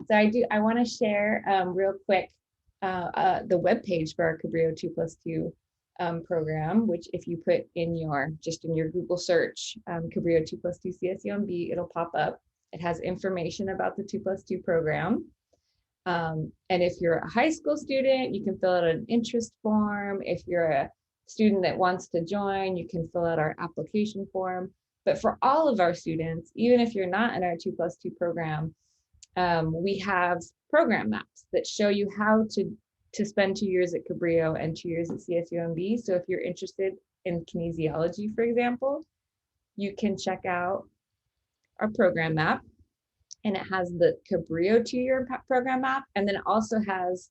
So I want to share real quick the webpage for our Cabrillo 2+2 program, which if you put in your Google search, Cabrillo 2+2 CSUMB, it'll pop up. It has information about the 2+2 program. And if you're a high school student, you can fill out an interest form. If you're a student that wants to join, you can fill out our application form. But for all of our students, even if you're not in our 2+2 program, we have program maps that show you how to spend 2 years at Cabrillo and 2 years at CSUMB. So if you're interested in kinesiology, for example, you can check out our program map, and it has the Cabrillo 2-year program map, and then it also has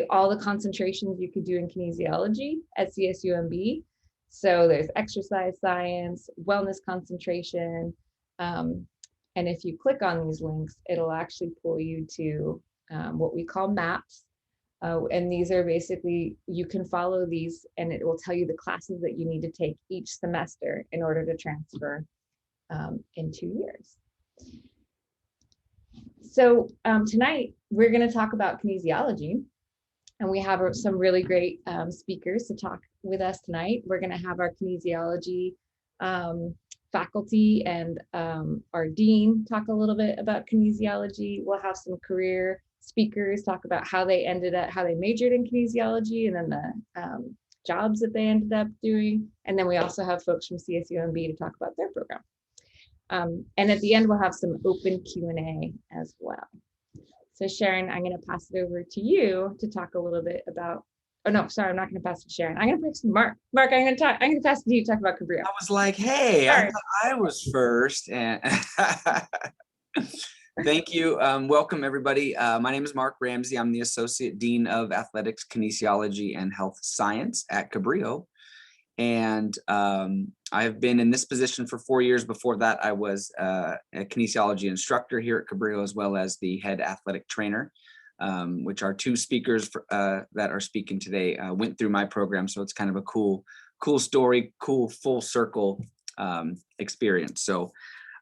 all the concentrations you could do in kinesiology at CSUMB. So there's exercise science, wellness concentration, and if you click on these links, it'll actually pull you to what we call maps. And these are basically, you can follow these and it will tell you the classes that you need to take each semester in order to transfer in 2 years. So tonight we're going to talk about kinesiology, and we have some really great speakers to talk with us tonight. We're going to have our kinesiology faculty and our dean talk a little bit about kinesiology. We'll have some career speakers talk about how they majored in kinesiology and then the jobs that they ended up doing. And then we also have folks from CSUMB to talk about their program. And at the end, we'll have some open Q&A as well. So Sharon, I'm going to pass it over to you to talk a little bit about, oh no, sorry, I'm not going to pass it to Sharon. I'm going to pass it to Mark. Mark, I'm going to pass it to you to talk about Cabrillo. I was like, hey, I thought I was first. And thank you. Welcome, everybody. My name is Mark Ramsey. I'm the Associate Dean of Athletics, Kinesiology, and Health Science at Cabrillo. And I've been in this position for 4 years. Before that, I was a kinesiology instructor here at Cabrillo, as well as the head athletic trainer, which our two speakers that are speaking today went through my program. So it's kind of a cool story, cool full circle experience. So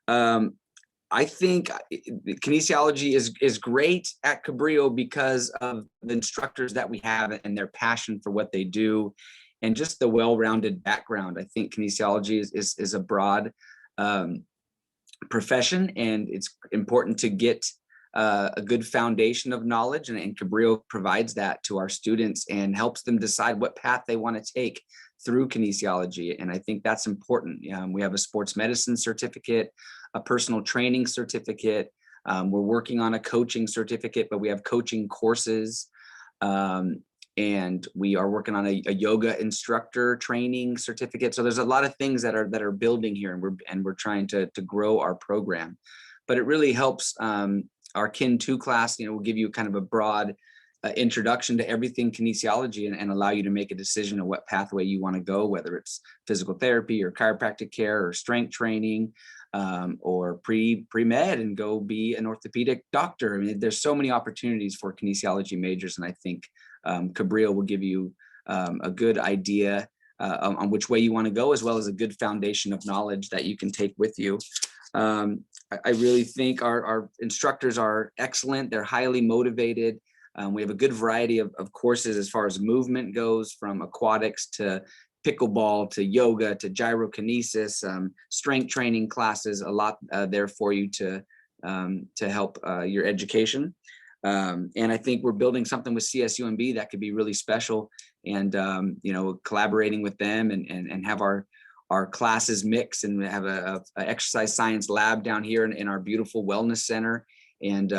I think kinesiology is great at Cabrillo because of the instructors that we have and their passion for what they do, and just the well-rounded background. I think kinesiology is a broad profession, and it's important to get a good foundation of knowledge, and Cabrillo provides that to our students and helps them decide what path they want to take through kinesiology. And I think that's important. We have a sports medicine certificate, a personal training certificate. We're working on a coaching certificate, but we have coaching courses. And we are working on a yoga instructor training certificate. So there's a lot of things that are building here, and we're trying to grow our program. But it really helps our Kin 2 class, will give you kind of a broad introduction to everything kinesiology and allow you to make a decision of what pathway you want to go, whether it's physical therapy or chiropractic care or strength training, or pre-med and go be an orthopedic doctor. I mean, there's so many opportunities for kinesiology majors, and I think Cabrillo will give you a good idea on which way you want to go, as well as a good foundation of knowledge that you can take with you. I really think our instructors are excellent. They're highly motivated. We have a good variety of courses as far as movement goes, from aquatics to pickleball to yoga to gyrokinesis, strength training classes, a lot there for you to help your education. And I think we're building something with CSUMB that could be really special, and collaborating with them and have our classes mix, and have a exercise science lab down here in our beautiful wellness center, and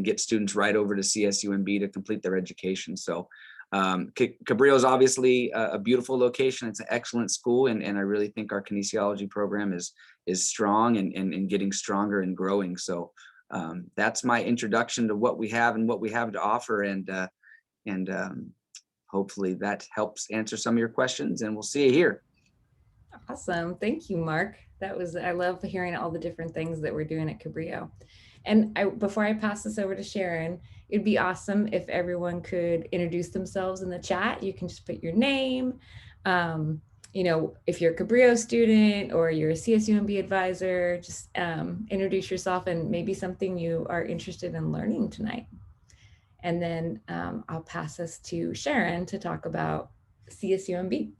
get students right over to CSUMB to complete their education. So Cabrillo is obviously a beautiful location. It's an excellent school, and I really think our kinesiology program is strong and getting stronger and growing. So that's my introduction to what we have and what we have to offer, and hopefully that helps answer some of your questions, and we'll see you here. Awesome. Thank you, Mark. I love hearing all the different things that we're doing at Cabrillo. And before I pass this over to Sharon, it'd be awesome if everyone could introduce themselves in the chat. You can just put your name, if you're a Cabrillo student or you're a CSUMB advisor, just introduce yourself and maybe something you are interested in learning tonight. And then I'll pass us to Sharon to talk about CSUMB.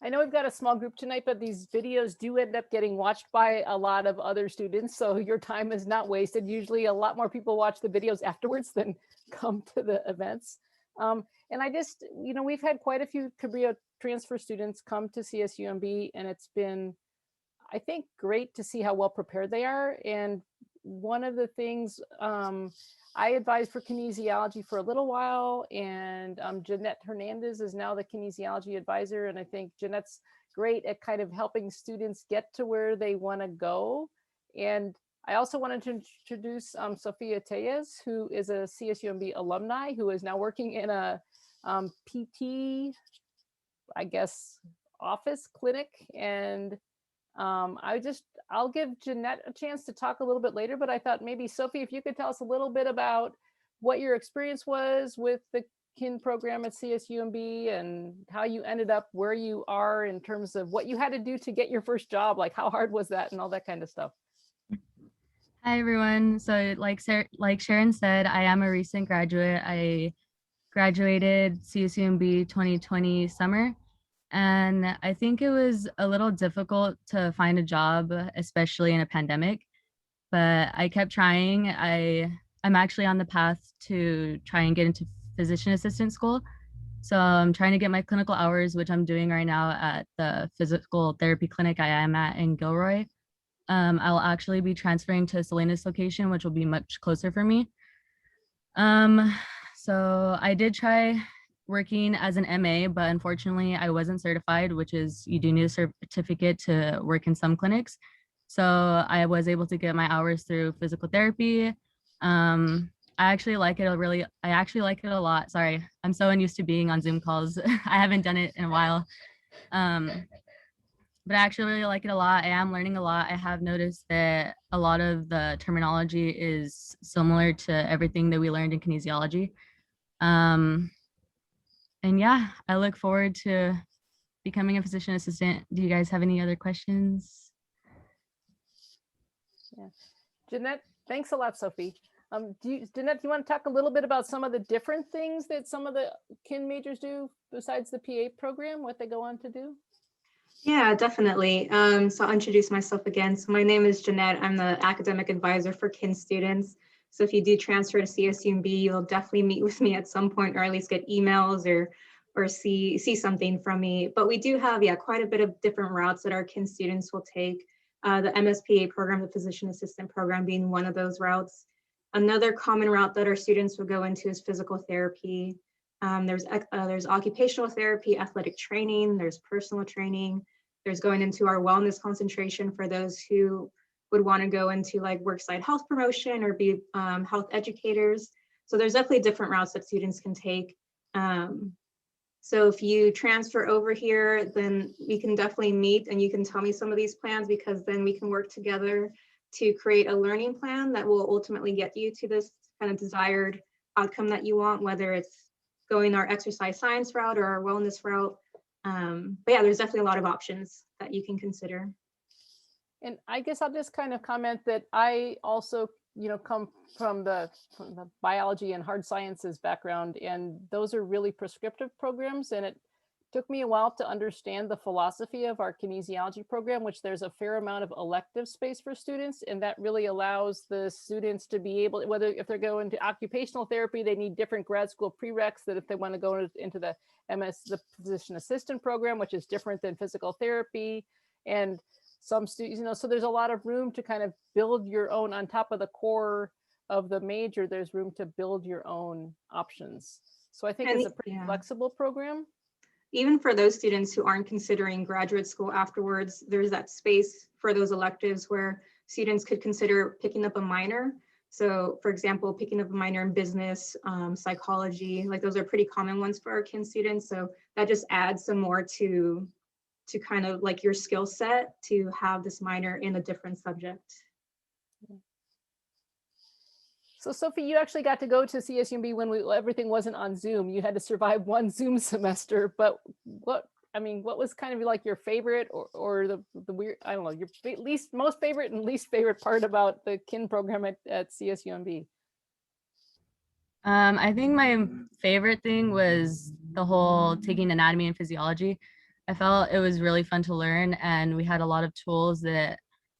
I know we've got a small group tonight, but these videos do end up getting watched by a lot of other students. So your time is not wasted. Usually a lot more people watch the videos afterwards than come to the events. And I just, we've had quite a few Cabrillo transfer students come to CSUMB, and it's been, I think, great to see how well prepared they are. And one of the things, I advised for kinesiology for a little while, and Jeanette Hernandez is now the kinesiology advisor. And I think Jeanette's great at kind of helping students get to where they want to go. And I also wanted to introduce Sophia Tellez, who is a CSUMB alumni, who is now working in a PT, I guess, office clinic. And I'll give Jeanette a chance to talk a little bit later, but I thought maybe Sophie, if you could tell us a little bit about what your experience was with the KIN program at CSUMB and how you ended up where you are in terms of what you had to do to get your first job, like how hard was that and all that kind of stuff. Hi, everyone. So like Sharon said, I am a recent graduate. I graduated CSUMB 2020 summer. And I think it was a little difficult to find a job, especially in a pandemic, but I kept trying. I'm actually on the path to try and get into physician assistant school. So I'm trying to get my clinical hours, which I'm doing right now at the physical therapy clinic I am at in Gilroy. I'll actually be transferring to Salinas location, which will be much closer for me. So I did try working as an MA, but unfortunately I wasn't certified, which is you do need a certificate to work in some clinics. So I was able to get my hours through physical therapy. I actually like it a lot. Sorry, I'm so unused to being on Zoom calls. I haven't done it in a while. But I actually really like it a lot. I am learning a lot. I have noticed that a lot of the terminology is similar to everything that we learned in kinesiology. And yeah, I look forward to becoming a physician assistant. Do you guys have any other questions? Yeah. Jeanette, thanks a lot, Sophie. Jeanette, do you want to talk a little bit about some of the different things that some of the KIN majors do besides the PA program, what they go on to do? Yeah, definitely. So I'll introduce myself again. So my name is Jeanette. I'm the academic advisor for KIN students. So if you do transfer to CSUMB, you'll definitely meet with me at some point, or at least get emails or see something from me. But we do have, quite a bit of different routes that our KIN students will take. The MSPA program, the physician assistant program, being one of those routes. Another common route that our students will go into is physical therapy. There's occupational therapy, athletic training, there's personal training, there's going into our wellness concentration for those who would want to go into like worksite health promotion or be health educators. So there's definitely different routes that students can take. So if you transfer over here, then we can definitely meet and you can tell me some of these plans, because then we can work together to create a learning plan that will ultimately get you to this kind of desired outcome that you want, whether it's going our exercise science route or our wellness route. But yeah, there's definitely a lot of options that you can consider. And I guess I'll just kind of comment that I also, come from the biology and hard sciences background, and those are really prescriptive programs. And it took me a while to understand the philosophy of our kinesiology program, which there's a fair amount of elective space for students. And that really allows the students to be able, whether if they're going to occupational therapy, they need different grad school prereqs that if they want to go into the the physician assistant program, which is different than physical therapy. And some students, so there's a lot of room to kind of build your own on top of the core of the major. There's room to build your own options. So I think it's a pretty flexible program. Even for those students who aren't considering graduate school afterwards, there's that space for those electives where students could consider picking up a minor. So for example, picking up a minor in business, psychology, like those are pretty common ones for our KIN students. So that just adds some more to kind of like your skill set to have this minor in a different subject. So Sophie, you actually got to go to CSUMB when everything wasn't on Zoom. You had to survive one Zoom semester, but what was kind of like your favorite or the weird, I don't know, your most favorite and least favorite part about the kin program at CSUMB? I think my favorite thing was the whole taking anatomy and physiology. I felt it was really fun to learn, and we had a lot of tools that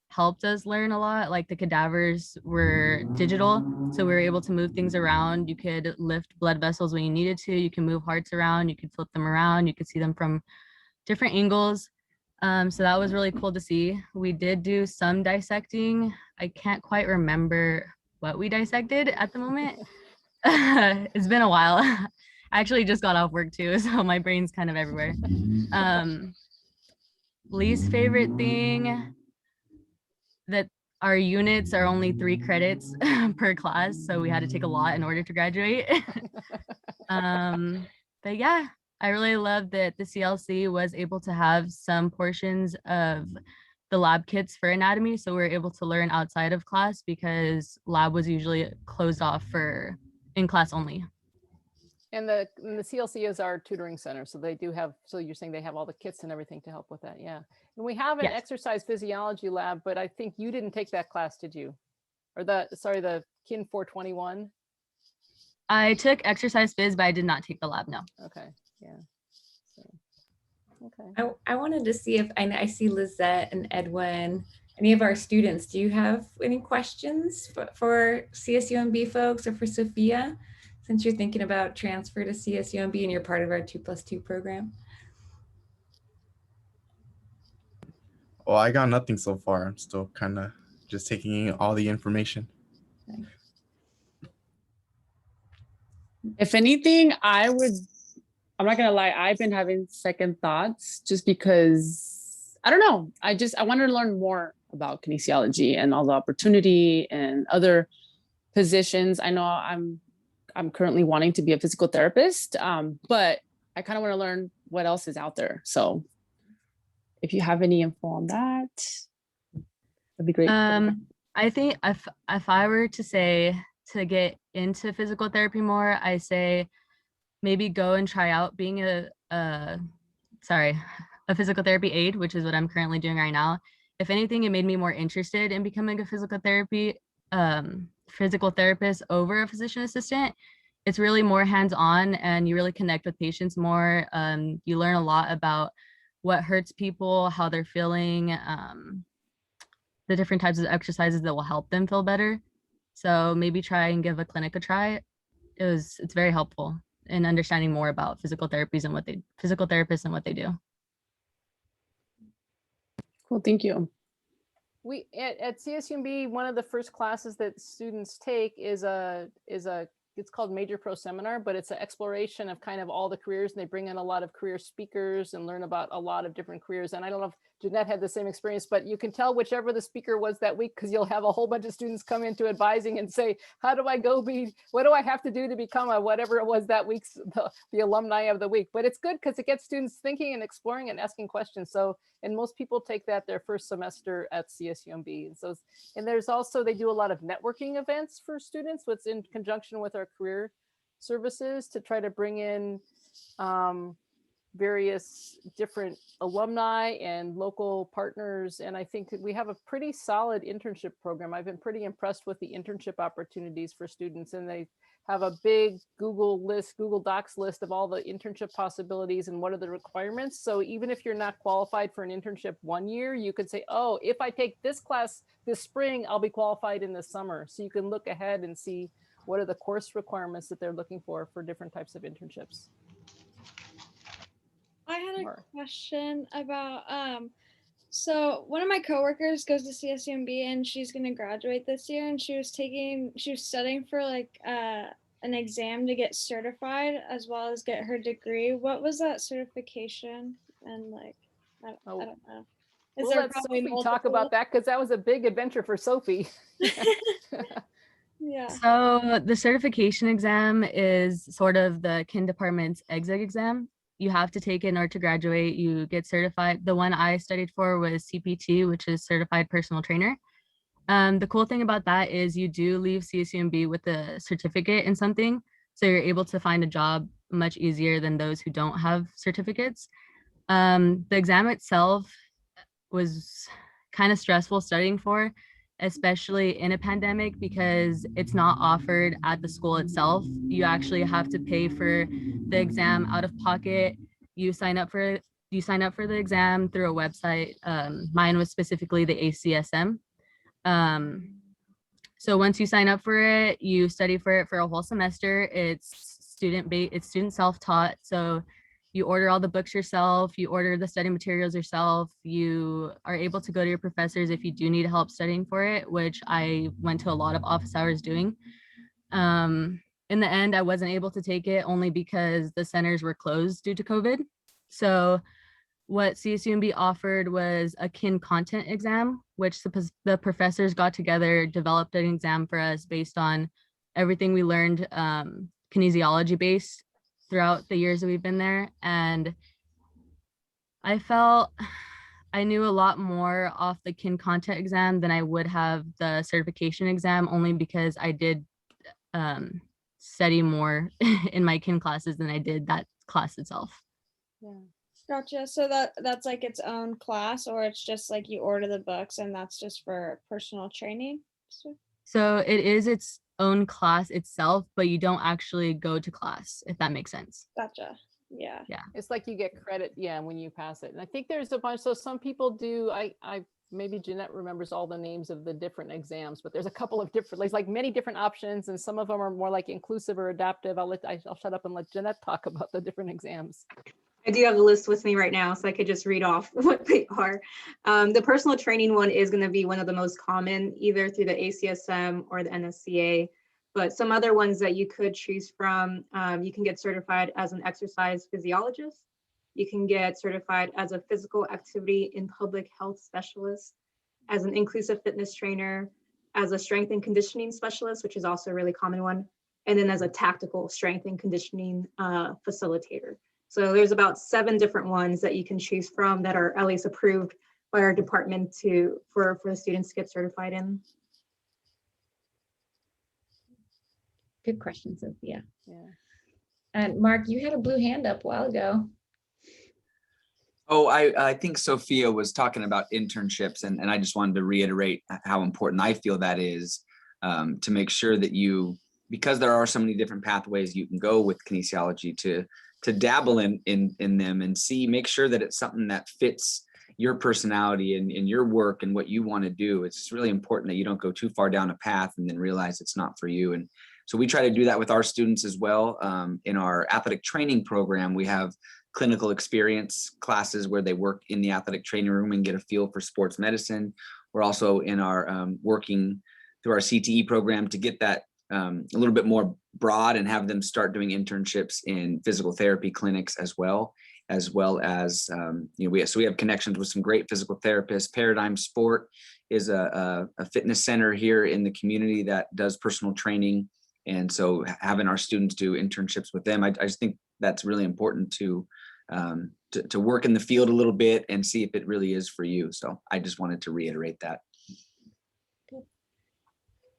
helped us learn a lot. Like the cadavers were digital, so we were able to move things around. You could lift blood vessels when you needed to. You can move hearts around. You could flip them around. You could see them from different angles. So that was really cool to see. We did do some dissecting. I can't quite remember what we dissected at the moment. It's been a while. I actually just got off work too, so my brain's kind of everywhere. Least favorite thing, that our units are only 3 credits per class, so we had to take a lot in order to graduate. But yeah, I really love that the CLC was able to have some portions of the lab kits for anatomy, so we were able to learn outside of class because lab was usually closed off for in class only. And the CLC is our tutoring center, so they do have, so you're saying they have all the kits and everything to help with that. Yeah. And we have an Yes. exercise physiology lab, but I think you didn't take that class, did you? Or the kin 421? I took exercise phys, but I did not take the lab, no. Okay, yeah. So, okay. I wanted to see if I see Lizette and Edwin, any of our students, do you have any questions for CSUMB folks or for Sophia, since you're thinking about transfer to CSUMB and you're part of our 2+2 program? Well, I got nothing so far. I'm still kind of just taking in all the information. If anything, I'm not gonna lie, I've been having second thoughts just because, I don't know, I wanted to learn more about kinesiology and all the opportunity and other positions. I know I'm currently wanting to be a physical therapist, but I kind of want to learn what else is out there. So if you have any info on that, that'd be great. I think if I were to say to get into physical therapy more, I say maybe go and try out being a physical therapy aide, which is what I'm currently doing right now. If anything, it made me more interested in becoming a physical therapist over a physician assistant. It's really more hands-on and you really connect with patients more. You learn a lot about what hurts people, how they're feeling, the different types of exercises that will help them feel better. So maybe try and give a clinic a try. It's very helpful in understanding more about physical therapists and what they do. Cool, thank you. We at CSUMB, one of the first classes that students take is it's called Major Pro Seminar, but it's an exploration of kind of all the careers, and they bring in a lot of career speakers and learn about a lot of different careers. And I don't know if Jeanette had the same experience, but you can tell whichever the speaker was that week, because you'll have a whole bunch of students come into advising and say, how do I what do I have to do to become a whatever it was that week's the alumni of the week? But it's good because it gets students thinking and exploring and asking questions. So, and most people take that their first semester at CSUMB. And so, and there's also, they do a lot of networking events for students, what's in conjunction with our career services to try to bring in various different alumni and local partners. And I think that we have a pretty solid internship program. I've been pretty impressed with the internship opportunities for students, and they have a big Google Docs list of all the internship possibilities and what are the requirements. So even if you're not qualified for an internship one year, you could say, oh, if I take this class this spring, I'll be qualified in the summer. So you can look ahead and see what are the course requirements that they're looking for different types of internships. I had a question about, so one of my coworkers goes to CSUMB and she's going to graduate this year, and she was studying for like an exam to get certified as well as get her degree. What was that certification? And like, I don't know. We'll let Sophie talk about that because that was a big adventure for Sophie. Yeah. So the certification exam is sort of the kin department's exit exam. You have to take it in order to graduate. You get certified. The one I studied for was CPT, which is Certified Personal Trainer. The cool thing about that is you do leave CSUMB with a certificate in something, so you're able to find a job much easier than those who don't have certificates. The exam itself was kind of stressful studying for, especially in a pandemic, because it's not offered at the school itself. You actually have to pay for the exam out of pocket. You sign up for the exam through a website. Mine was specifically the ACSM. So once you sign up for it, you study for it for a whole semester. It's student self-taught. So you order all the books yourself, you order the study materials yourself, you are able to go to your professors if you do need help studying for it, which I went to a lot of office hours doing. In the end, I wasn't able to take it only because the centers were closed due to COVID. So what CSUMB offered was a kin content exam, which the professors got together, developed an exam for us based on everything we learned, kinesiology based throughout the years that we've been there. And I felt I knew a lot more off the kin content exam than I would have the certification exam, only because I did study more in my kin classes than I did that class itself. Yeah. Gotcha. So that's like its own class, or it's just like you order the books and that's just for personal training? So it is its own class itself, but you don't actually go to class, if that makes sense. Gotcha. Yeah. Yeah. It's like you get credit, yeah, when you pass it. And I think there's a bunch, so some people do, I maybe Jeanette remembers all the names of the different exams, but there's a couple of different, like many different options, and some of them are more like inclusive or adaptive. I'll shut up and let Jeanette talk about the different exams. I do have the list with me right now, so I could just read off what they are. The personal training one is going to be one of the most common, either through the ACSM or the NSCA. But some other ones that you could choose from, you can get certified as an exercise physiologist. You can get certified as a physical activity in public health specialist, as an inclusive fitness trainer, as a strength and conditioning specialist, which is also a really common one, and then as a tactical strength and conditioning facilitator. So there's about 7 different ones that you can choose from that are at least approved by our department for the students to get certified in. Good question, Sophia. Yeah. And Mark, you had a blue hand up a while ago. Oh, I think Sophia was talking about internships, and I just wanted to reiterate how important I feel that is, to make sure that you, because there are so many different pathways you can go with kinesiology, to dabble in them and make sure that it's something that fits your personality and your work and what you want to do. It's really important that you don't go too far down a path and then realize it's not for you. And so we try to do that with our students as well. In our athletic training program, we have clinical experience classes where they work in the athletic training room and get a feel for sports medicine. We're also in our working through our CTE program to get that a little bit more broad and have them start doing internships in physical therapy clinics as well as we have connections with some great physical therapists. Paradigm Sport is a fitness center here in the community that does personal training, and so having our students do internships with them, I just think that's really important to work in the field a little bit and see if it really is for you. So I just wanted to reiterate that.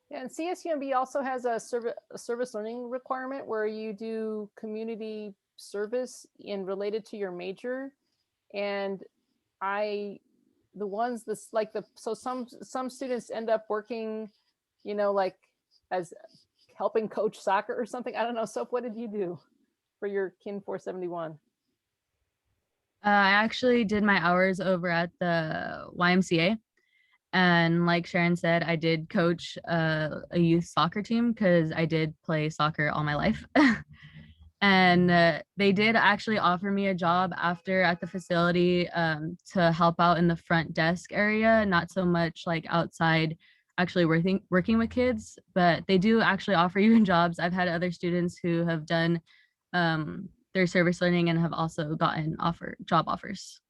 Yeah, and CSUMB also has a service learning requirement where you do community service related to your major. And so some students end up working, like as helping coach soccer or something. I don't know. Soph, what did you do for your Kin 471? I actually did my hours over at the YMCA. And like Sharon said, I did coach a youth soccer team because I did play soccer all my life. And they did actually offer me a job after at the facility to help out in the front desk area, not so much like outside actually working with kids, but they do actually offer you jobs. I've had other students who have done their service learning and have also gotten job offers.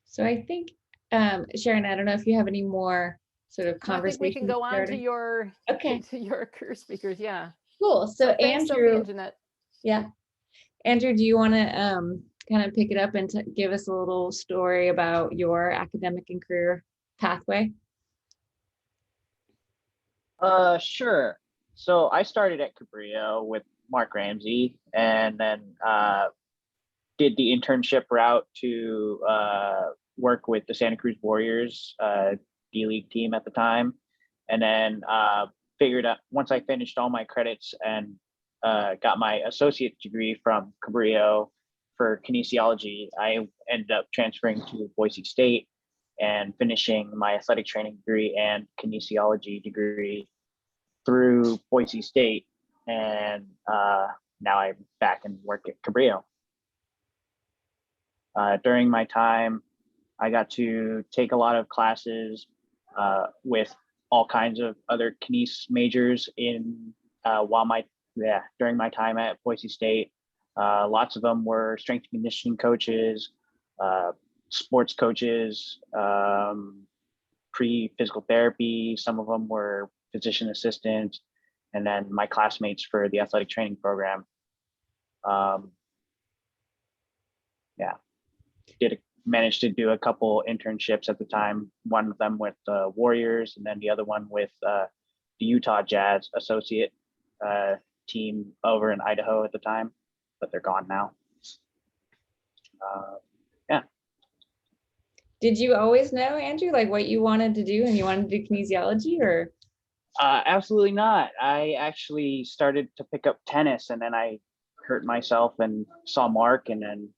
So I think, Sharon, I don't know if you have any more sort of conversation. I think we can go on to your career speakers. Yeah. Cool. So thanks, Andrew, Sophie and Jeanette. yeah. Andrew, do you want to kind of pick it up and give us a little story about your academic and career pathway? Sure. So I started at Cabrillo with Mark Ramsey, and then did the internship route to work with the Santa Cruz Warriors D-League team at the time. And then figured out, once I finished all my credits and got my associate degree from Cabrillo for kinesiology, I ended up transferring to Boise State and finishing my athletic training degree and kinesiology degree through Boise State. And now I'm back and work at Cabrillo. During my time, I got to take a lot of classes with all kinds of other kines majors during my time at Boise State. Lots of them were strength and conditioning coaches, sports coaches, pre-physical therapy. Some of them were physician assistants, and then my classmates for the athletic training program. Managed to do a couple internships at the time, one of them with the Warriors, and then the other one with the Utah Jazz associate team over in Idaho at the time, but they're gone now. Did you always know, Andrew, like what you wanted to do and you wanted to do kinesiology, or? Absolutely not. I actually started to pick up tennis, and then I hurt myself and saw Mark, and then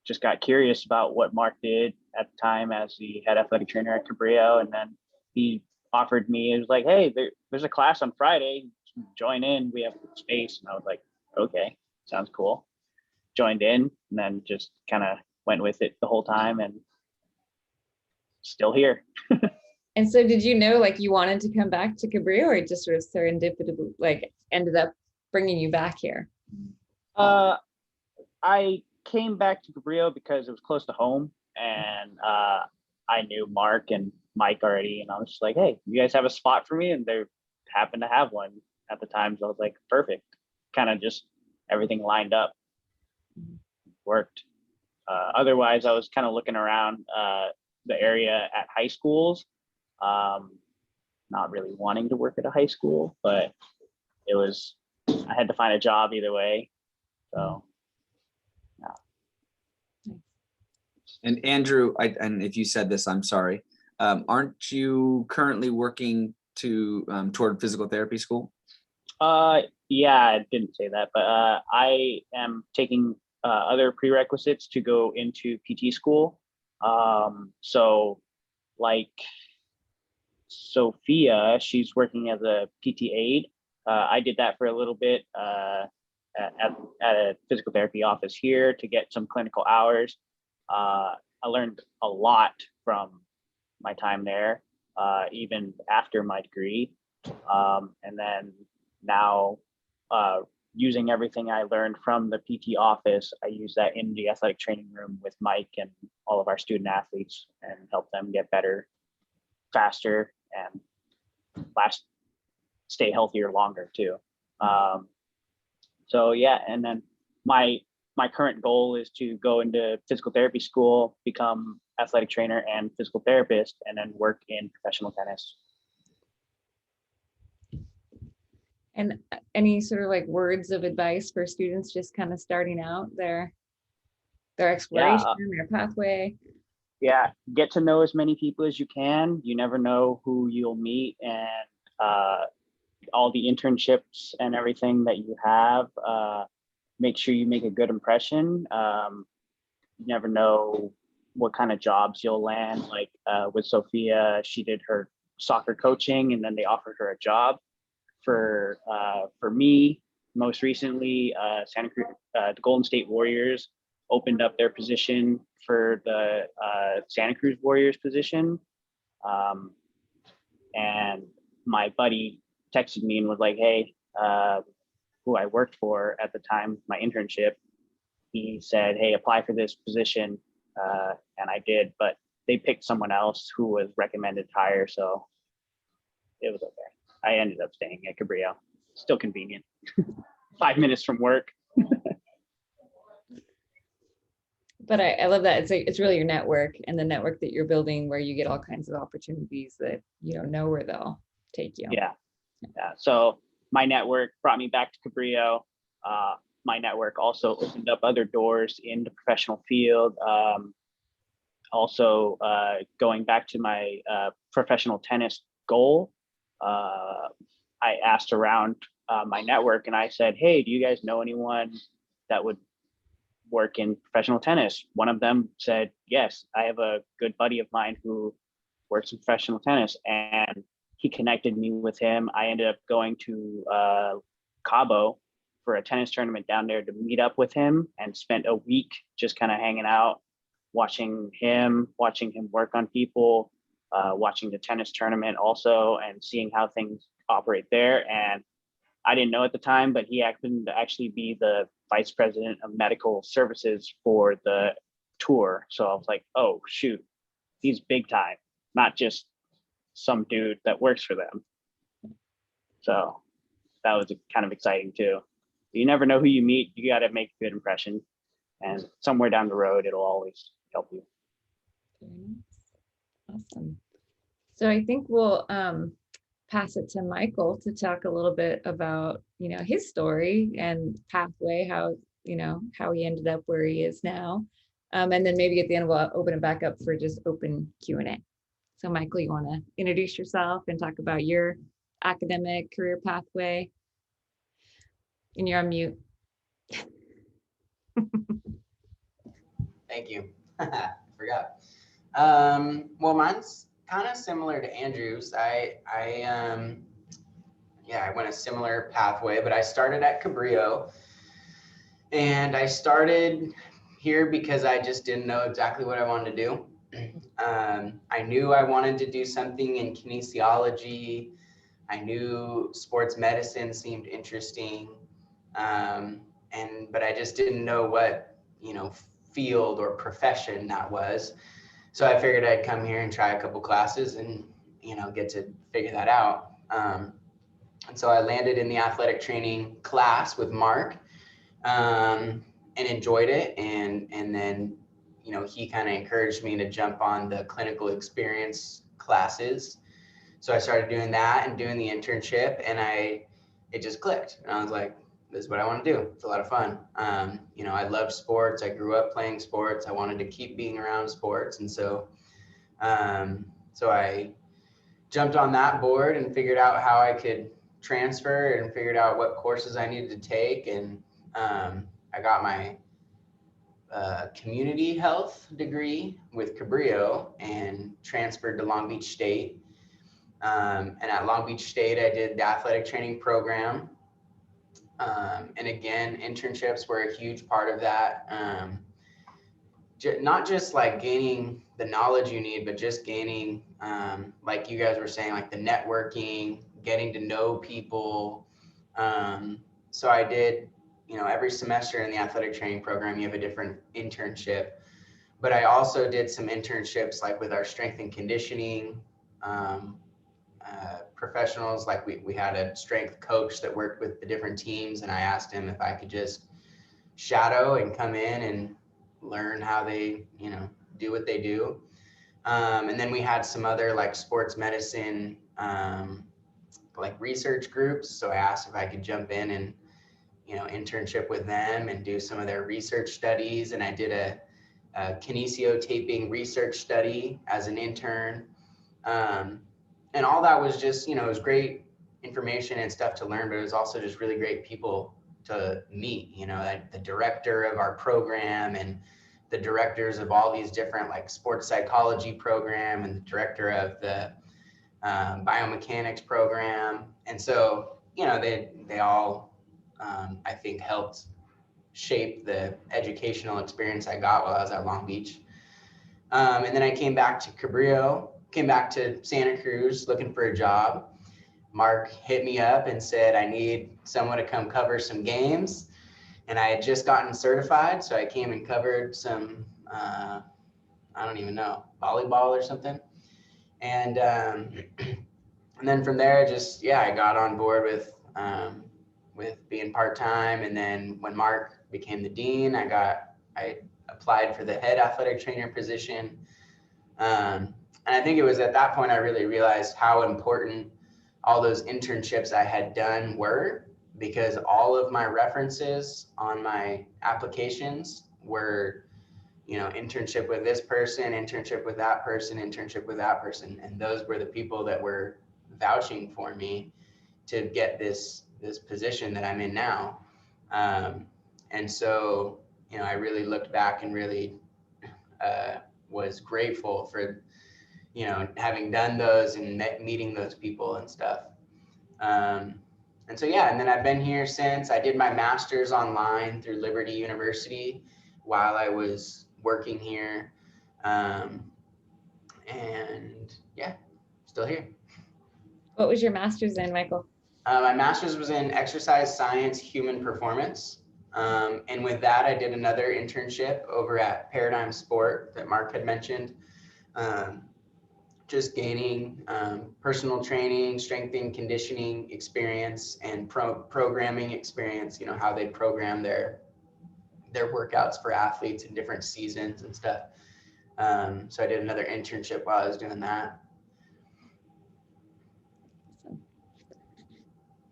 just got curious about what Mark did at the time as the head athletic trainer at Cabrillo. And then he offered me, it was like, hey, there's a class on Friday, join in, we have space. And I was like, okay, sounds cool. Joined in, and then just kind of went with it the whole time, and still here. And so did you know, like, you wanted to come back to Cabrillo, or it just sort of serendipitously, like, ended up bringing you back here? I came back to Cabrillo because it was close to home, and I knew Mark and Mike already, and I was just like, hey, you guys have a spot for me? And they happened to have one at the time, so I was like, perfect. Kind of just everything lined up, worked. Otherwise, I was kind of looking around the area at high schools, not really wanting to work at a high school, but I had to find a job either way, so. And Andrew, and if you said this, I'm sorry. Aren't you currently working toward physical therapy school? Yeah, I didn't say that, but I am taking other prerequisites to go into PT school. So like Sophia, she's working as a PT aide. I did that for a little bit at a physical therapy office here to get some clinical hours. I learned a lot from my time there, even after my degree. And then now, using everything I learned from the PT office, I use that in the athletic training room with Mike and all of our student athletes, and help them get better, faster, and stay healthier longer too. So yeah, and then my current goal is to go into physical therapy school, become athletic trainer and physical therapist, and then work in professional tennis. And any sort of like words of advice for students just kind of starting out their exploration, their pathway? Yeah, get to know as many people as you can. You never know who you'll meet, and all the internships and everything that you have, make sure you make a good impression. You never know what kind of jobs you'll land. Like with Sophia, she did her soccer coaching, and then they offered her a job. For me, most recently, the Golden State Warriors opened up their position for the Santa Cruz Warriors position. And my buddy texted me and was like, hey, who I worked for at the time, my internship, he said, hey, apply for this position. And I did, but they picked someone else who was recommended higher. So it was okay. I ended up staying at Cabrillo. Still convenient. 5 minutes from work. But I love that. It's really your network and the network that you're building where you get all kinds of opportunities that you don't know where they'll take you. Yeah. So my network brought me back to Cabrillo. My network also opened up other doors in the professional field. Also, going back to my professional tennis goal, I asked around my network and I said, hey, do you guys know anyone that would work in professional tennis? One of them said, yes, I have a good buddy of mine who works in professional tennis, and he connected me with him. I ended up going to Cabo for a tennis tournament down there to meet up with him, and spent a week just kind of hanging out, watching him work on people, watching the tennis tournament also, and seeing how things operate there. And I didn't know at the time, but he happened to actually be the vice president of medical services for the tour. So I was like, oh, shoot, he's big time, not just some dude that works for them. So that was kind of exciting too. You never know who you meet. You got to make a good impression. And somewhere down the road, it'll always help you. Awesome. So I think we'll pass it to Michael to talk a little bit about, his story and pathway, how he ended up where he is now. And then maybe at the end, we'll open it back up for just open Q&A. So Michael, you want to introduce yourself and talk about your academic career pathway? And you're on mute. Thank you. Forgot. Well, mine's kind of similar to Andrew's. I went a similar pathway, but I started at Cabrillo, and I started here because I just didn't know exactly what I wanted to do. I knew I wanted to do something in kinesiology. I knew sports medicine seemed interesting, but I just didn't know what field or profession that was. So I figured I'd come here and try a couple classes and get to figure that out. And so I landed in the athletic training class with Mark, and enjoyed it. And then he kind of encouraged me to jump on the clinical experience classes. So I started doing that and doing the internship, and it just clicked. And I was like, this is what I want to do. It's a lot of fun. I love sports. I grew up playing sports. I wanted to keep being around sports. And so I jumped on that board and figured out how I could transfer and figured out what courses I needed to take. And I got my community health degree with Cabrillo and transferred to Long Beach State. And at Long Beach State, I did the athletic training program. And again, internships were a huge part of that. Not just like gaining the knowledge you need, but just gaining, like you guys were saying, like the networking, getting to know people. So I did, every semester in the athletic training program, you have a different internship. But I also did some internships like with our strength and conditioning professionals. Like we had a strength coach that worked with the different teams, and I asked him if I could just shadow and come in and learn how they do what they do. And then we had some other like sports medicine like research groups, so I asked if I could jump in and internship with them and do some of their research studies. And I did a kinesiotaping research study as an intern. And all that was just, it was great information and stuff to learn, but it was also just really great people to meet, like the director of our program and the directors of all these different like sports psychology program and the director of the biomechanics program. And so, they all, I think, helped shape the educational experience I got while I was at Long Beach. And then I came back to Cabrillo, came back to Santa Cruz looking for a job. Mark hit me up and said, I need someone to come cover some games. And I had just gotten certified, so I came and covered some, I don't even know, volleyball or something. And then from there, I got on board with being part-time. And then when Mark became the dean, I I applied for the head athletic trainer position. And I think it was at that point I really realized how important all those internships I had done were, because all of my references on my applications were, internship with this person, internship with that person, internship with that person. And those were the people that were vouching for me to get this position that I'm in now. And so, I really looked back and really was grateful for, having done those and meeting those people and stuff. And so, yeah, and then I've been here since. I did my master's online through Liberty University while I was working here. And yeah, still here. What was your master's in, Michael? My master's was in exercise science, human performance. And with that, I did another internship over at Paradigm Sport that Mark had mentioned. Just gaining personal training, strength and conditioning experience, and programming experience, how they program their workouts for athletes in different seasons and stuff. So I did another internship while I was doing that.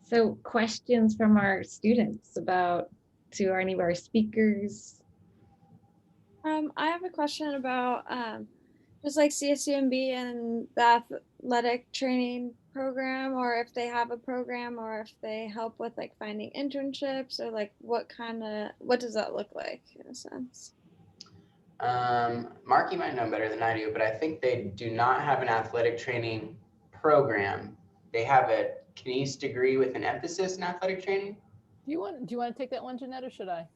So questions from our students to any of our speakers? I have a question about just like CSUMB and the athletic training program, or if they have a program, or if they help with like finding internships, or like what does that look like in a sense? Mark, you might know better than I do, but I think they do not have an athletic training program. They have a Kines degree with an emphasis in athletic training. Do you want to take that one, Jeanette, or should I?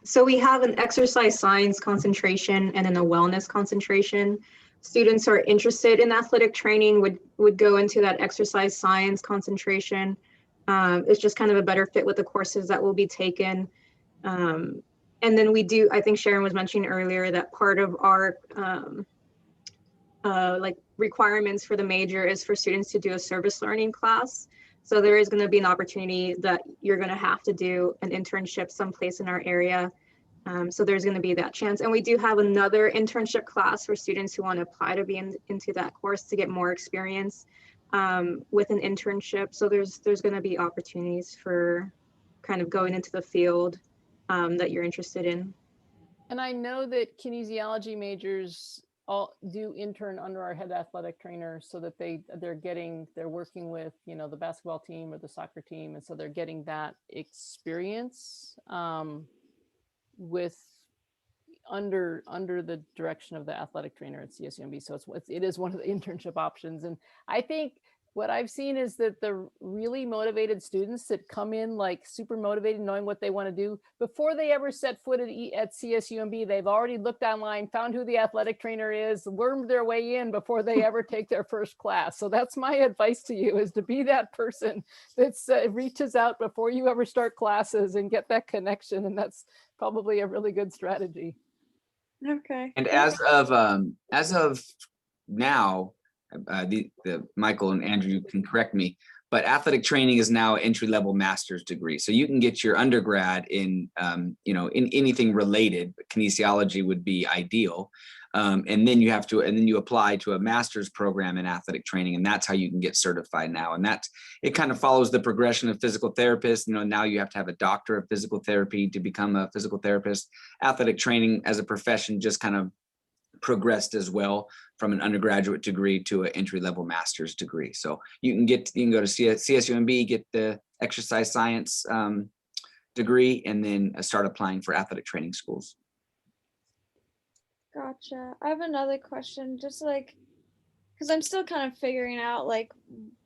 So we have an exercise science concentration and then a wellness concentration. Students who are interested in athletic training would go into that exercise science concentration. It's just kind of a better fit with the courses that will be taken. And then we do, I think Sharon was mentioning earlier that part of our like requirements for the major is for students to do a service learning class. So there is going to be an opportunity that you're going to have to do an internship someplace in our area. So there's going to be that chance. And we do have another internship class for students who want to apply to be into that course to get more experience with an internship. So there's going to be opportunities for kind of going into the field that you're interested in. And I know that kinesiology majors all do intern under our head athletic trainer, so that they're working with, the basketball team or the soccer team. And so they're getting that experience with under the direction of the athletic trainer at CSUMB. So it is one of the internship options. And I think what I've seen is that the really motivated students that come in like super motivated, knowing what they want to do, before they ever set foot at CSUMB, they've already looked online, found who the athletic trainer is, wormed their way in before they ever take their first class. So that's my advice to you, is to be that person that reaches out before you ever start classes and get that connection. And that's probably a really good strategy. Okay. And as of now, the Michael and Andrew, you can correct me, but athletic training is now entry-level master's degree. So you can get your undergrad in, in anything related, but kinesiology would be ideal. And then you apply to a master's program in athletic training, and that's how you can get certified now. And it kind of follows the progression of physical therapists. Now you have to have a doctor of physical therapy to become a physical therapist. Athletic training as a profession just kind of progressed as well, from an undergraduate degree to an entry-level master's degree. So you can go to CSUMB, get the exercise science degree, and then start applying for athletic training schools. Gotcha. I have another question, just like, because I'm still kind of figuring out like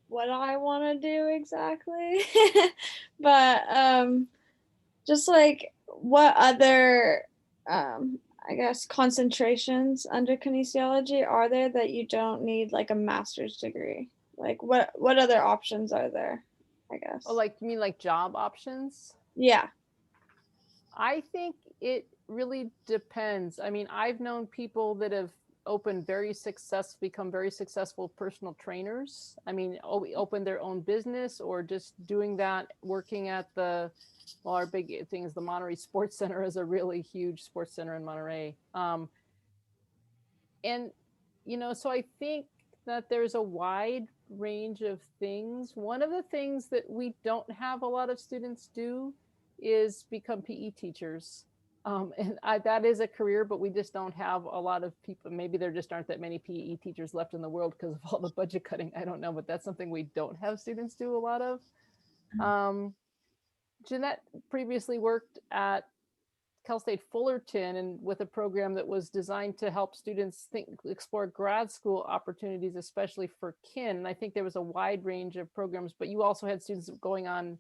what I want to do exactly. But just like what other I guess concentrations under kinesiology are there that you don't need like a master's degree? Like what other options are there, I guess? Oh, like you mean like job options? Yeah. I think it really depends. I mean, I've known people that have become very successful personal trainers. I mean, open their own business, or just doing that, working at the well, our big thing is the Monterey Sports Center is a really huge sports center in Monterey. And, you know, so I think that there's a wide range of things. One of the things that we don't have a lot of students do is become PE teachers. And that is a career, but we just don't have a lot of people. Maybe there just aren't that many PE teachers left in the world because of all the budget cutting. I don't know, but that's something we don't have students do a lot of. Jeanette previously worked at Cal State Fullerton and with a program that was designed to help students explore grad school opportunities, especially for kin. And I think there was a wide range of programs, but you also had students going on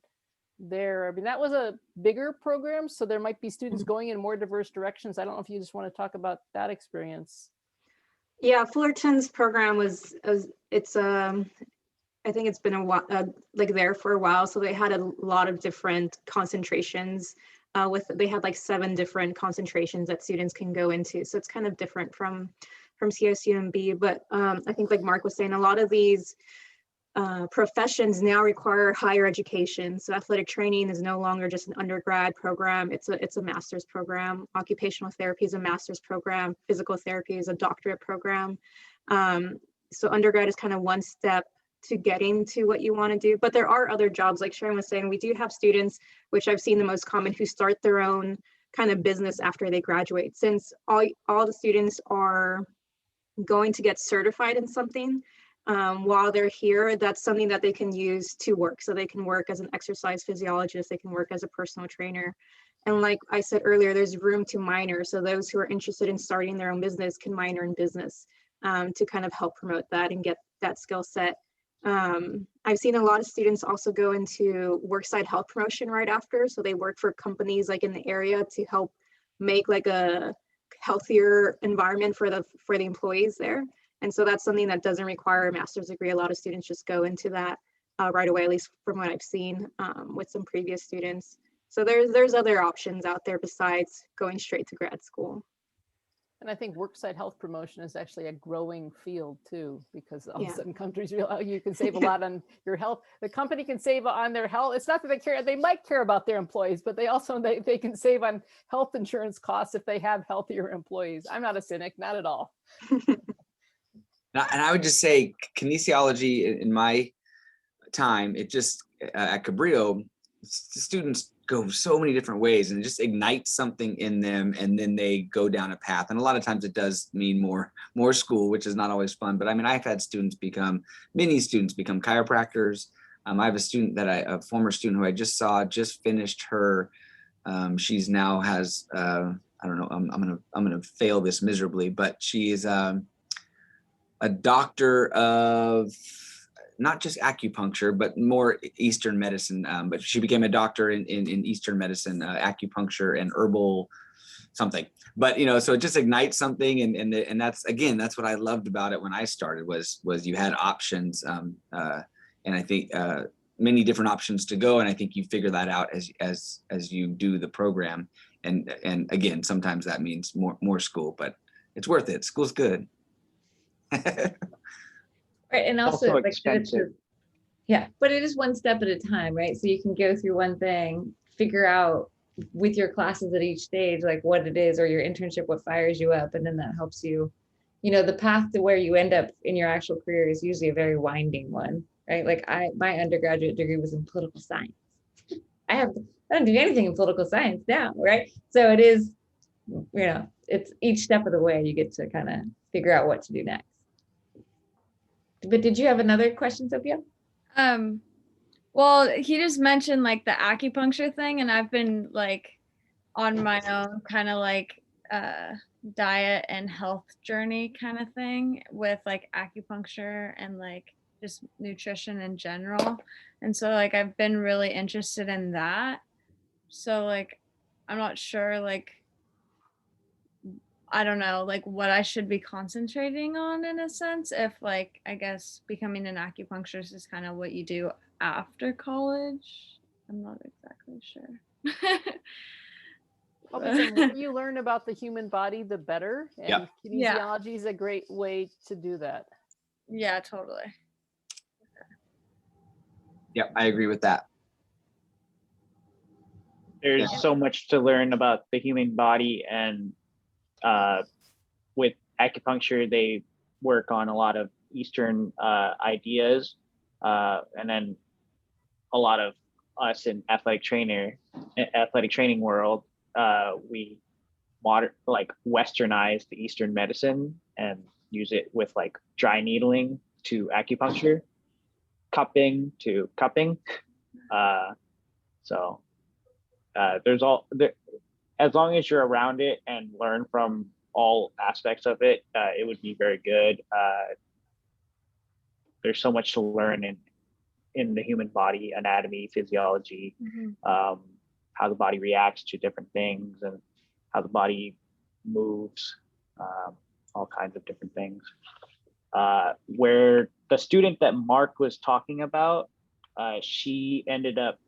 there. I mean, that was a bigger program, so there might be students going in more diverse directions. I don't know if you just want to talk about that experience. Yeah, Fullerton's program was it's I think it's been a while, like there for a while. So they had a lot of different concentrations. They had like 7 different concentrations that students can go into. So it's kind of different from CSUMB. But I think, like Mark was saying, a lot of these professions now require higher education. So athletic training is no longer just an undergrad program. It's a master's program. Occupational therapy is a master's program. Physical therapy is a doctorate program. So undergrad is kind of one step to getting to what you want to do. But there are other jobs, like Sharon was saying, we do have students, which I've seen the most common, who start their own kind of business after they graduate. Since all the students are going to get certified in something while they're here, that's something that they can use to work. So they can work as an exercise physiologist, they can work as a personal trainer. And like I said earlier, there's room to minor. So those who are interested in starting their own business can minor in business to kind of help promote that and get that skill set. I've seen a lot of students also go into worksite health promotion right after. So they work for companies like in the area to help make like a healthier environment for the employees there. And so that's something that doesn't require a master's degree. A lot of students just go into that right away, at least from what I've seen with some previous students. So there's other options out there besides going straight to grad school. And I think worksite health promotion is actually a growing field too, because all of a sudden countries realize you can save a lot on your health. The company can save on their health. It's not that they care, they might care about their employees, but they also, they can save on health insurance costs if they have healthier employees. I'm not a cynic, not at all. And I would just say kinesiology in my time, it just at Cabrillo, students go so many different ways and it just ignites something in them, and then they go down a path. And a lot of times it does mean more school, which is not always fun. But I mean, I've had many students become chiropractors. I have a former student who I just saw just finished her. She's now has I don't know. I'm gonna fail this miserably, but she is a doctor of not just acupuncture, but more Eastern medicine. But she became a doctor in Eastern medicine, acupuncture and herbal something. But so it just ignites something, and that's what I loved about it when I started was you had options, and I think many different options to go, and I think you figure that out as you do the program, and again, sometimes that means more school, but it's worth it. School's good. Right, and also like expensive. Yeah, but it is one step at a time, right? So you can go through one thing, figure out with your classes at each stage, like what it is, or your internship, what fires you up, and then that helps you. The path to where you end up in your actual career is usually a very winding one, right? Like my undergraduate degree was in political science. I don't do anything in political science now, right? So it is, it's each step of the way you get to kind of figure out what to do next. But did you have another question, Sophia? Well, he just mentioned like the acupuncture thing, and I've been like on my own kind of like diet and health journey kind of thing with like acupuncture and like just nutrition in general. And so like I've been really interested in that. So like I'm not sure, like I don't know, like what I should be concentrating on in a sense, if like, I guess becoming an acupuncturist is kind of what you do after college. I'm not exactly sure. The more you learn about the human body, the better. And kinesiology is a great way to do that. Yeah, totally. Yep, I agree with that. There's so much to learn about the human body, and with acupuncture, they work on a lot of Eastern ideas, and then a lot of us in athletic training world, we westernize the Eastern medicine and use it with like dry needling to acupuncture, cupping to cupping. So there's all there, as long as you're around it and learn from all aspects of it, it would be very good. There's so much to learn in the human body, anatomy, physiology, how the body reacts to different things and how the body moves, all kinds of different things. Where the student that Mark was talking about, she ended up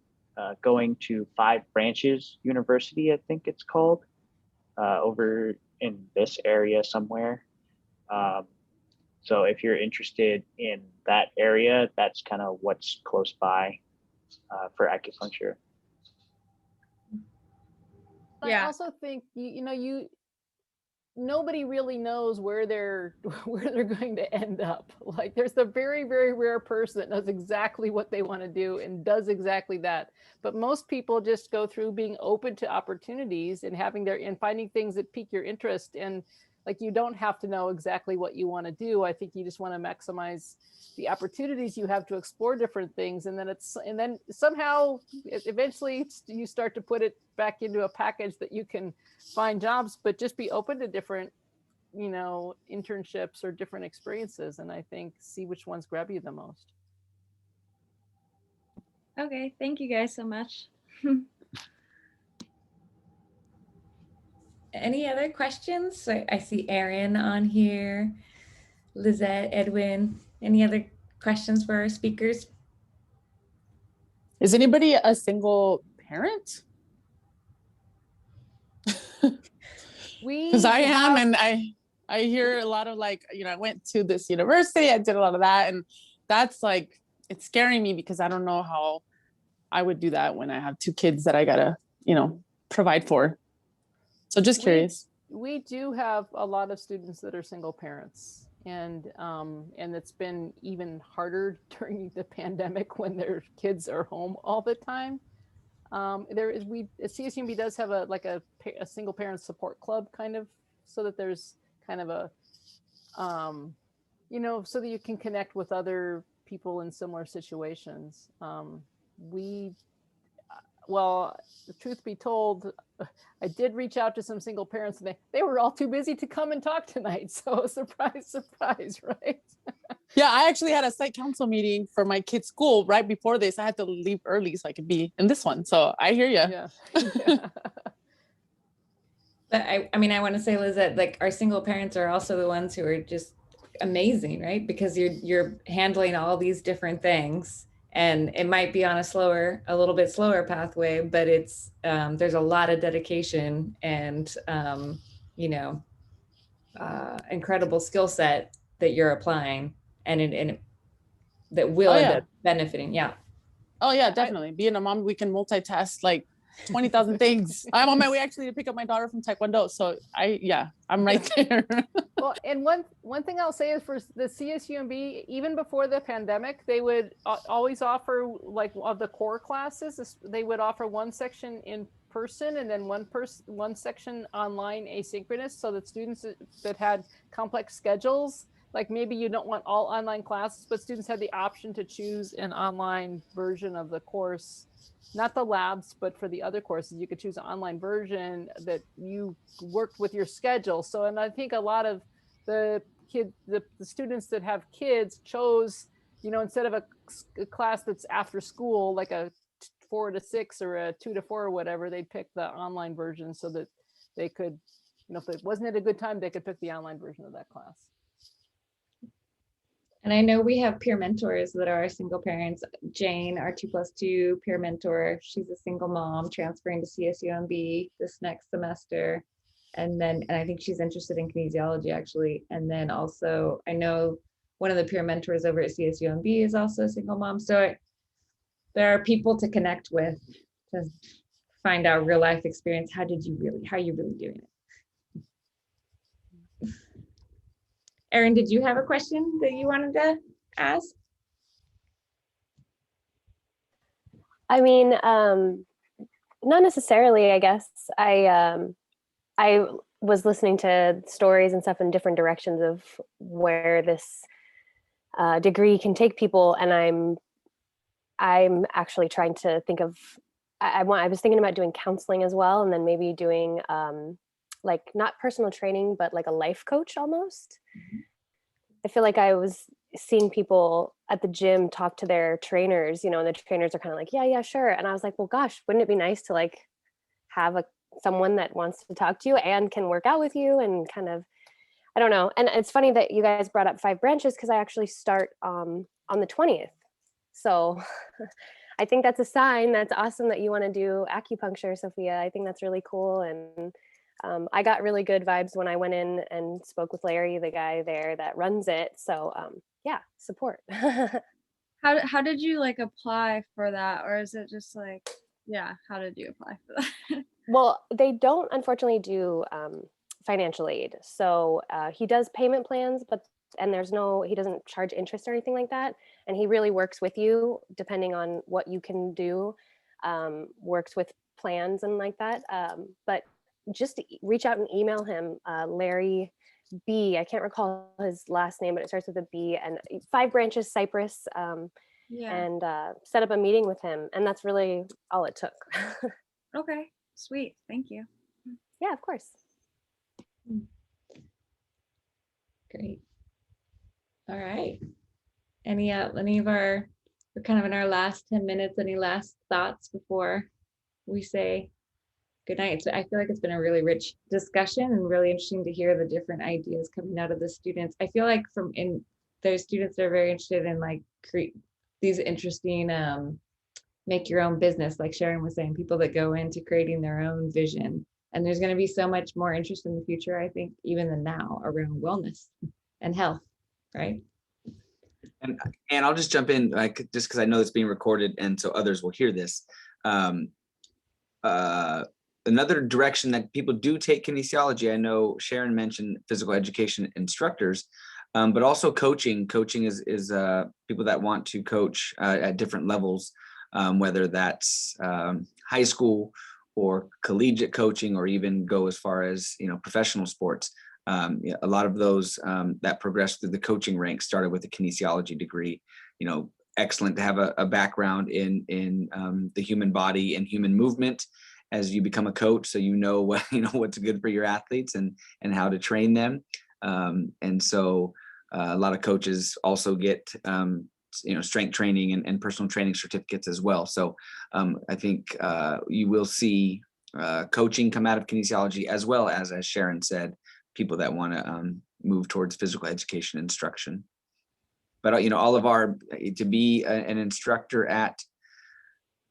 going to Five Branches University, I think it's called, over in this area somewhere. So if you're interested in that area, that's kind of what's close by for acupuncture. I also think nobody really knows where they're going to end up. Like there's the very, very rare person that knows exactly what they want to do and does exactly that. But most people just go through being open to opportunities and finding things that pique your interest. And like, you don't have to know exactly what you want to do. I think you just want to maximize the opportunities you have to explore different things. And then somehow eventually you start to put it back into a package that you can find jobs, but just be open to different, internships or different experiences. And I think see which ones grab you the most. Okay, thank you guys so much. Any other questions? So I see Erin on here, Lizette, Edwin. Any other questions for our speakers? Is anybody a single parent? Because I am, and I hear a lot of like, I went to this university, I did a lot of that, and that's like, it's scaring me because I don't know how I would do that when I have two kids that I gotta, provide for. So just curious. We do have a lot of students that are single parents, and it's been even harder during the pandemic when their kids are home all the time. CSUMB does have a single parent support club kind of, so that there's kind of a, so that you can connect with other people in similar situations. Well, the truth be told, I did reach out to some single parents and they were all too busy to come and talk tonight. So surprise, surprise, right? Yeah, I actually had a site council meeting for my kid's school right before this. I had to leave early so I could be in this one. So I hear you. Yeah. But I want to say, Liz, that like our single parents are also the ones who are just amazing, right? Because you're handling all these different things. And it might be on a little bit slower pathway, but it's there's a lot of dedication and incredible skill set that you're applying, and that will end up benefiting. Yeah. Oh yeah, definitely. Being a mom, we can multitask like 20,000 things. I'm on my way actually to pick up my daughter from Taekwondo. So I'm right there. Well, and one thing I'll say is for the CSUMB, even before the pandemic, they would always offer, like, of the core classes, they would offer one section in person and then one section online asynchronous, so that students that had complex schedules, like maybe you don't want all online classes, but students had the option to choose an online version of the course. Not the labs, but for the other courses, you could choose an online version that you worked with your schedule. So, and I think a lot of the students that have kids chose, instead of a class that's after school, like a 4 to 6 or a 2 to 4 or whatever, they'd pick the online version so that they could, if it wasn't at a good time, they could pick the online version of that class. And I know we have peer mentors that are single parents. Jane, our 2+2 peer mentor, she's a single mom transferring to CSUMB this next semester. And I think she's interested in kinesiology actually. And then also I know one of the peer mentors over at CSUMB is also a single mom. So there are people to connect with to find out real life experience. How you really doing it? Erin, did you have a question that you wanted to ask? I mean, not necessarily, I guess. I was listening to stories and stuff in different directions of where this degree can take people, and I'm actually trying to think of, I was thinking about doing counseling as well, and then maybe doing like not personal training, but like a life coach almost. I feel like I was seeing people at the gym talk to their trainers, and the trainers are kind of like, yeah, sure. And I was like, well, gosh, wouldn't it be nice to like have someone that wants to talk to you and can work out with you and kind of, I don't know. And it's funny that you guys brought up 5 branches because I actually start on the 20th. So I think that's a sign. That's awesome that you want to do acupuncture, Sophia. I think that's really cool. And I got really good vibes when I went in and spoke with Larry, the guy there that runs it. So yeah, support. How did you like apply for that? Or is it just like, yeah, how did you apply for that? Well, they don't unfortunately do financial aid. So he does payment plans, and he doesn't charge interest or anything like that. And he really works with you depending on what you can do, works with plans and like that. But just reach out and email him, Larry B. I can't recall his last name, but it starts with a B, and 5 branches, Cypress. Yeah. And set up a meeting with him. And that's really all it took. Okay, sweet. Thank you. Yeah, of course. Great. All right. Any of our, we're kind of in our last 10 minutes. Any last thoughts before we say good night? So I feel like it's been a really rich discussion and really interesting to hear the different ideas coming out of the students. I feel like those students are very interested in like these interesting make your own business, like Sharon was saying, people that go into creating their own vision. And there's going to be so much more interest in the future, I think, even than now, around wellness and health, right? And I'll just jump in, like, just because I know it's being recorded and so others will hear this. Another direction that people do take kinesiology, I know Sharon mentioned physical education instructors, but also coaching. Coaching is people that want to coach at different levels, whether that's high school or collegiate coaching, or even go as far as professional sports. A lot of those that progress through the coaching ranks started with a kinesiology degree. Excellent to have a background in the human body and human movement as you become a coach, so what's good for your athletes and how to train them. And so a lot of coaches also get strength training and personal training certificates as well. So I think you will see coaching come out of kinesiology, as well as Sharon said, people that want to move towards physical education instruction. But all of to be an instructor at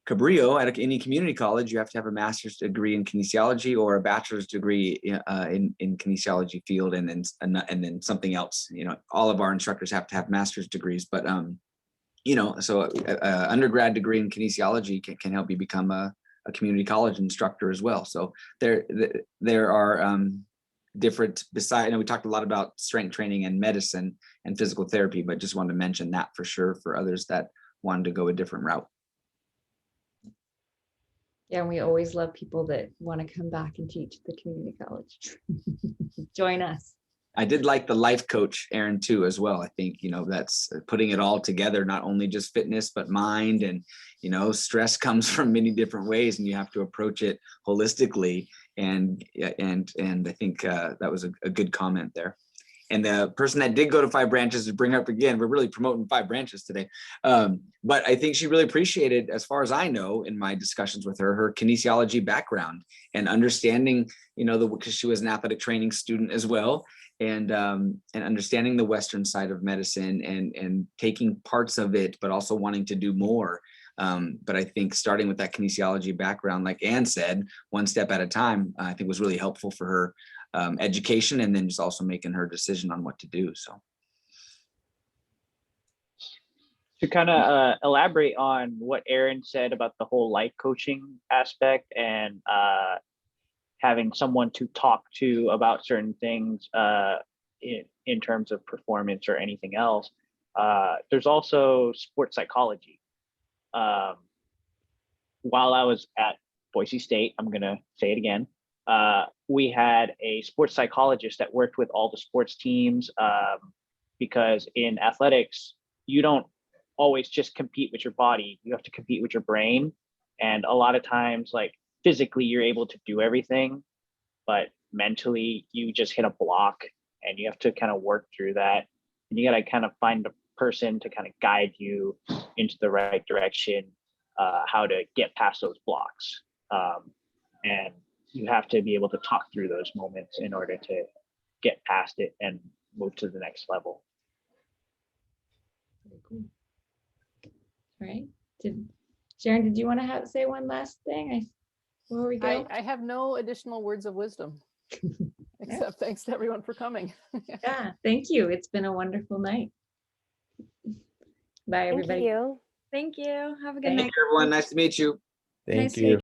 Cabrillo, at any community college, you have to have a master's degree in kinesiology or a bachelor's degree in kinesiology field, and then something else. All of our instructors have to have master's degrees, but so undergrad degree in kinesiology can help you become a community college instructor as well. So there are different, besides, we talked a lot about strength training and medicine and physical therapy, but just wanted to mention that for sure for others that wanted to go a different route. Yeah, and we always love people that want to come back and teach at the community college. Join us. I did like the life coach, Erin, too, as well. I think, that's putting it all together, not only just fitness, but mind. And, stress comes from many different ways, and you have to approach it holistically. And I think that was a good comment there. And the person that did go to 5 branches, to bring up again, we're really promoting 5 branches today. But I think she really appreciated, as far as I know, in my discussions with her kinesiology background and understanding, because she was an athletic training student as well. And understanding the Western side of medicine and taking parts of it, but also wanting to do more. But I think starting with that kinesiology background, like Anne said, one step at a time, I think was really helpful for her education, and then just also making her decision on what to do. So. To kind of elaborate on what Aaron said about the whole life coaching aspect and having someone to talk to about certain things in terms of performance or anything else, there's also sports psychology. While I was at Boise State, I'm going to say it again, we had a sports psychologist that worked with all the sports teams because in athletics, you don't always just compete with your body, you have to compete with your brain. And a lot of times, like physically, you're able to do everything, but mentally, you just hit a block and you have to kind of work through that. And you got to kind of find a person to kind of guide you into the right direction, how to get past those blocks. And you have to be able to talk through those moments in order to get past it and move to the next level. Very cool. Right. Sharon, did you want to say one last thing before we go? I have no additional words of wisdom, except thanks to everyone for coming. Yeah, thank you. It's been a wonderful night. Bye, everybody. Thank you. Thank you. Have a good Thank night. you, everyone. Nice to meet you. Thank Nice to you. meet